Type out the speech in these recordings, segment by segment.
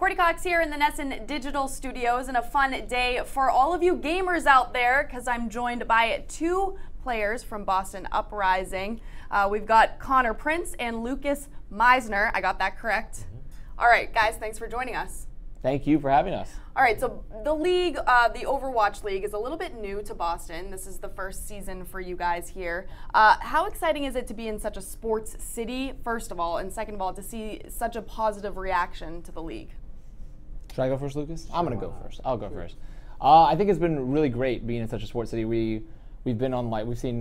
Courtney Cox here in the NESN Digital Studios, and a fun day for all of you gamers out there because I'm joined by two players from Boston Uprising. We've got Connor Prince and Lucas MEISSNER. I got that correct? All right, guys, thanks for joining us. Thank you for having us. All right, so the league, the Overwatch League, is a little bit new to Boston. This is the first season for you guys here. How exciting is it to be in such a sports city, first of all, and second of all, to see such a positive reaction to the league? Should I go first, Lucas? I'm going to go first. I'll go first. I think it's been really great being in such a sports city. We've been on,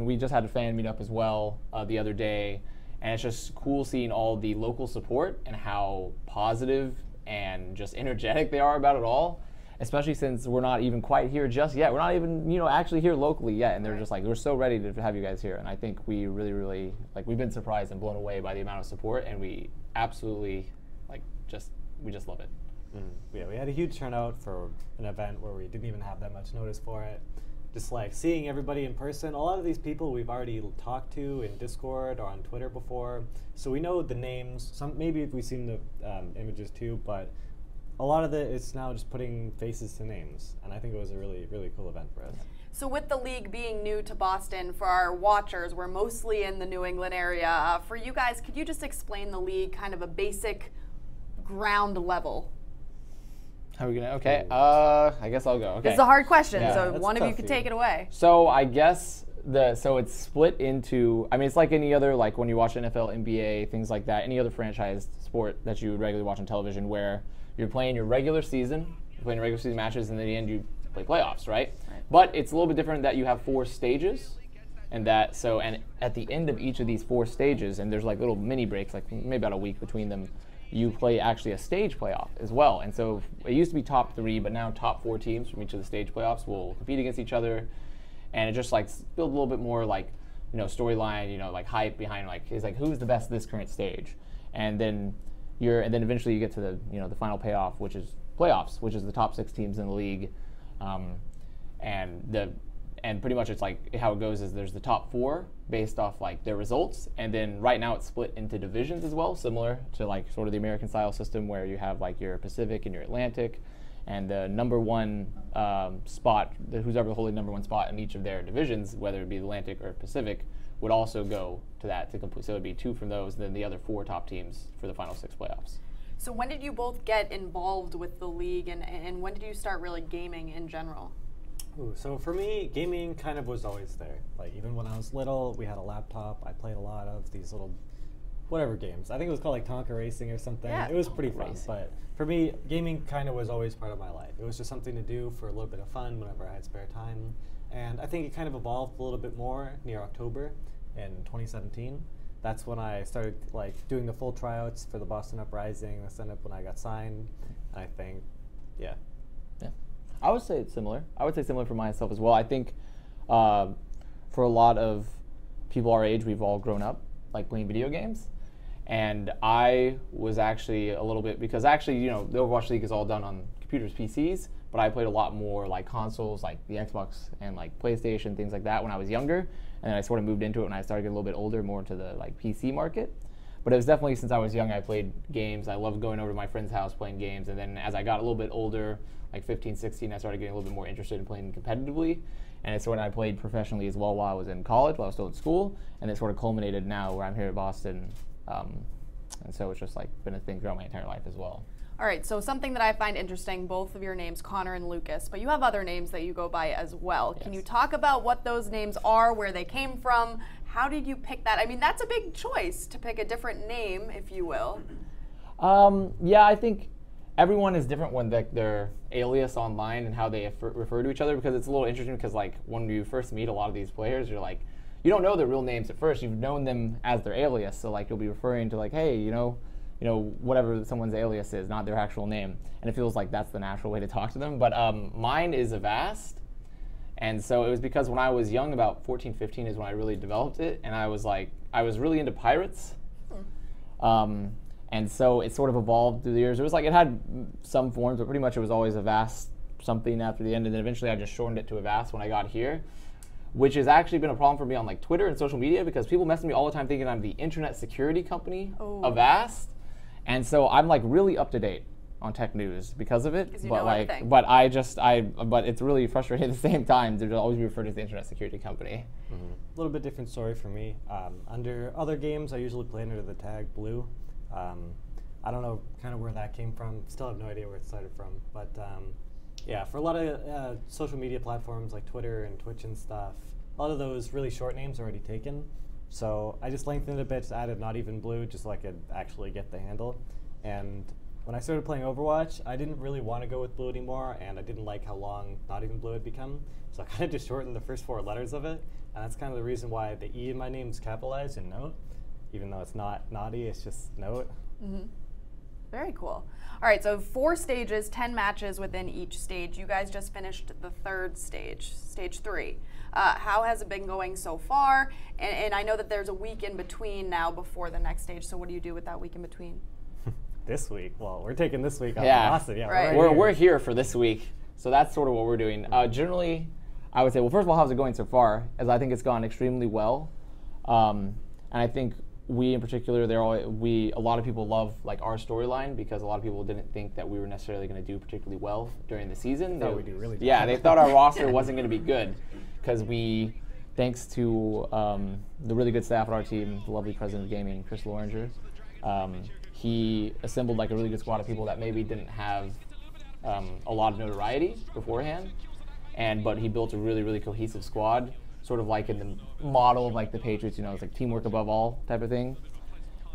we just had a fan meetup as well the other day, and it's just cool seeing all the local support and how positive and just energetic they are about it all, especially since we're not even quite here just yet. We're not even, actually here locally yet, and they're just like, we're so ready to have you guys here. And I think we really, we've been surprised and blown away by the amount of support, and we absolutely, we just love it. Yeah, we had a huge turnout for an event where we didn't even have that much notice for it. Just like seeing everybody in person. A lot of these people we've already talked to in Discord or on Twitter before, so we know the names. Maybe if we've seen the images too, but a lot of it's now just putting faces to names, and I think it was a really cool event for us. So with the league being new to Boston, for our watchers, we're mostly in the New England area. For you guys, could you just explain the league, kind of a basic ground level? How are we gonna? Okay, I guess I'll go. Okay. This is a hard question, Yeah, so one of you could take it away. So I guess so it's split into. I mean, it's like any other, like when you watch NFL, NBA, things like that. Any other franchised sport that you would regularly watch on television, where you're playing your regular season, matches, and then at the end you play playoffs, right? But it's a little bit different that you have 4 stages, and at the end of each of these 4 stages, and there's like little mini breaks, like maybe about a week between them. You play actually a stage playoff as well. And so it used to be top 3, but now top 4 teams from each of the stage playoffs will compete against each other. And it just build a little bit more storyline, hype behind who's the best this current stage. And then eventually you get to the final payoff, which is playoffs, which is the top 6 teams in the league. And pretty much it's like how it goes is there's the top 4 based off their results, and then right now it's split into divisions as well, similar to sort of the American style system where you have your Pacific and your Atlantic, and the number 1 spot, who's ever holding number 1 spot in each of their divisions, whether it be Atlantic or Pacific, would also go to that to complete. So it would be 2 from those, and then the other 4 top teams for the final 6 playoffs. So when did you both get involved with the league, and when did you start really gaming in general? So for me, gaming kind of was always there. Even when I was little, we had a laptop. I played a lot of these little whatever games. I think it was called Tonka Racing or something. Yeah, it was pretty fun. But for me, gaming kind of was always part of my life. It was just something to do for a little bit of fun whenever I had spare time. And I think it kind of evolved a little bit more near October in 2017. That's when I started doing the full tryouts for the Boston Uprising. I signed up when I got signed. I think, yeah. I would say it's similar. I would say similar for myself as well. I think for a lot of people our age, we've all grown up playing video games. And I was actually a little bit, because actually, the Overwatch League is all done on computers, PCs, but I played a lot more consoles, the Xbox and PlayStation, things like that when I was younger. And then I sort of moved into it when I started getting a little bit older, more into the PC market. But it was definitely since I was young, I played games. I loved going over to my friend's house playing games. And then as I got a little bit older, 15, 16, I started getting a little bit more interested in playing competitively. And it's when I played professionally as well while I was in college, while I was still in school. And it sort of culminated now where I'm here at Boston. And so it's just been a thing throughout my entire life as well. All right, so something that I find interesting, both of your names, Connor and Lucas, but you have other names that you go by as well. Yes. Can you talk about what those names are, where they came from? How did you pick that? I mean, that's a big choice to pick a different name, if you will. Yeah, I think everyone is different when their alias online and how they refer to each other, because it's a little interesting because when you first meet a lot of these players, you're you don't know their real names at first. You've known them as their alias, so you'll be referring to hey, whatever someone's alias is, not their actual name. And it feels like that's the natural way to talk to them. But mine is Avast. And so it was because when I was young, about 14, 15 is when I really developed it. And I was really into pirates. And so it sort of evolved through the years. It was it had some forms, but pretty much it was always Avast something after the end. And then eventually I just shortened it to Avast when I got here, which has actually been a problem for me on Twitter and social media, because people message me all the time thinking I'm the internet security company, Avast. And so I'm really up to date on tech news because of it. You but know like, everything. but it's really frustrating at the same time to always be referred to as the internet security company. A little bit different story for me. Under other games, I usually play under the tag Blue. I don't know kind of where that came from. Still have no idea where it started from. But yeah, for a lot of social media platforms like Twitter and Twitch and stuff, a lot of those really short names are already taken. So I just lengthened it a bit to add a Not Even Blue just so I could actually get the handle. And when I started playing Overwatch, I didn't really want to go with Blue anymore, and I didn't like how long Not Even Blue had become. So I kind of just shortened the first 4 letters of it, and that's kind of the reason why the E in my name is capitalized in Note, even though it's not Naughty, it's just Note. Very cool. All right, so 4 stages, 10 matches within each stage. You guys just finished the 3rd stage, stage 3. How has it been going so far? And I know that there's a week in between now before the next stage, so what do you do with that week in between? This week? Well, we're taking this week off. Yeah. Awesome. Yeah, Right. We're here for this week, so that's sort of what we're doing. Generally, I would say, well, first of all, how's it going so far? As I think it's gone extremely well, and I think we in particular, a lot of people love like our storyline because a lot of people didn't think that we were necessarily going to do particularly well during the season. Thought we do really yeah, they thought our roster wasn't going to be good because we, thanks to the really good staff on our team, the lovely president of gaming, Chris Loringer, he assembled like a really good squad of people that maybe didn't have a lot of notoriety beforehand, but he built a really, really cohesive squad, sort of like in the model of like the Patriots, you know, it's like teamwork above all type of thing.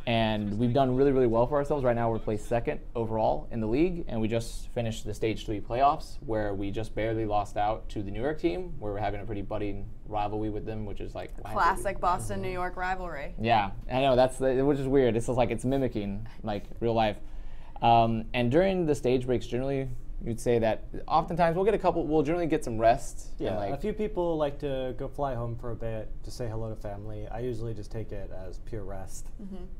And we've done really, really well for ourselves. Right now we're placed 2nd overall in the league, and we just finished the Stage 3 playoffs where we just barely lost out to the New York team, where we're having a pretty budding rivalry with them, which is like Classic Boston, New York rivalry. Yeah, I know, which is weird. It's just like it's mimicking like real life. And during the stage breaks, generally, you'd say that oftentimes we'll generally get some rest. Yeah, and a few people like to go fly home for a bit to say hello to family. I usually just take it as pure rest,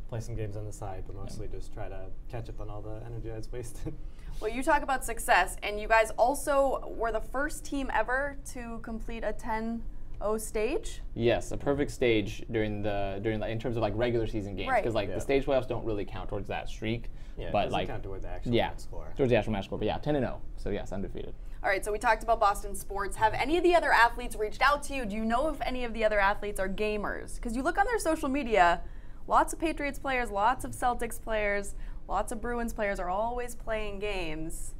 play some games on the side, but mostly just try to catch up on all the energy I was wasted. Well, you talk about success, and you guys also were the first team ever to complete a 10-0 stage. Yes, a perfect stage in terms of like regular season games, because the stage playoffs don't really count towards that streak. Yeah, but it doesn't count toward the actual match score. Towards the actual match score, but yeah, 10-0. So yes, undefeated. All right, so we talked about Boston sports. Have any of the other athletes reached out to you? Do you know if any of the other athletes are gamers? Because you look on their social media, lots of Patriots players, lots of Celtics players, lots of Bruins players are always playing games.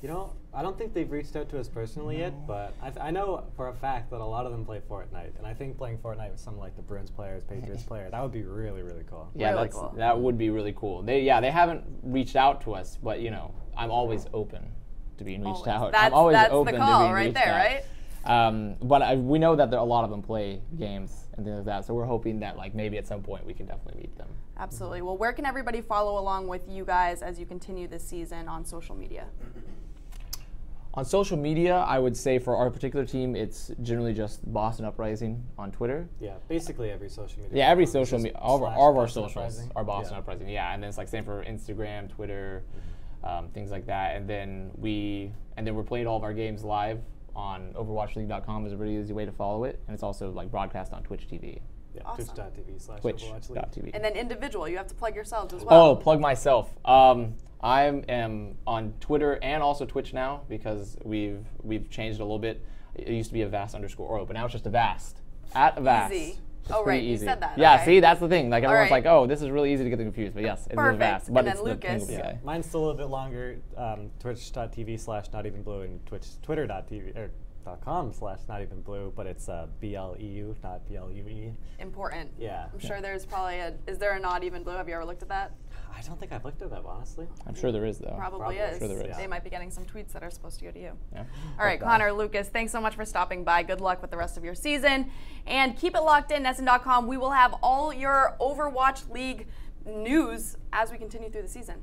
You know, I don't think they've reached out to us personally yet, but I know for a fact that a lot of them play Fortnite, and I think playing Fortnite with someone like the Bruins players, Patriots player, that would be really, really cool. Yeah, really cool. That would be really cool. They haven't reached out to us, but you know, I'm always open to being reached out. I'm always open the call to being right reached there, out. right? But we know that a lot of them play games and things like that, so we're hoping that like maybe at some point we can definitely meet them. Absolutely. Well, where can everybody follow along with you guys as you continue this season on social media? On social media, I would say for our particular team, it's generally just Boston Uprising on Twitter. Yeah, basically every social media. Yeah, every social media, all of our socials Uprising. are Boston Uprising. Yeah, and then it's like same for Instagram, Twitter, things like that. And then we're playing all of our games live on OverwatchLeague.com is a really easy way to follow it, and it's also like broadcast on Twitch TV. Yeah, Awesome. Twitch.tv/Overwatch League. Twitch.tv. And then individual, you have to plug yourselves as well. Oh, plug myself. I am on Twitter and also Twitch now because we've changed it a little bit. It used to be @Avast_Oro, but now it's just Avast. @Avast. Easy. It's Oh, pretty right, easy. you said that. Yeah, okay. see, that's the thing. Like everyone's right. like, oh, this is really easy to get them confused, but yes, it's Perfect. Avast. But And then it's Lucas. the Yeah, mine's still a little bit longer. Twitch.tv/NotEvenBlue and Twitter.tv or .com/NotEvenBlue, but it's BLEU, not BLUE. Important. Yeah. I'm sure there's probably is there a Not Even Blue? Have you ever looked at that? I don't think I've looked at that, honestly. I'm sure there is, though. Probably I'm is. sure there is. They might be getting some tweets that are supposed to go to you. Yeah. All right, Connor, Lucas, thanks so much for stopping by. Good luck with the rest of your season. And keep it locked in, NESN.com. We will have all your Overwatch League news as we continue through the season.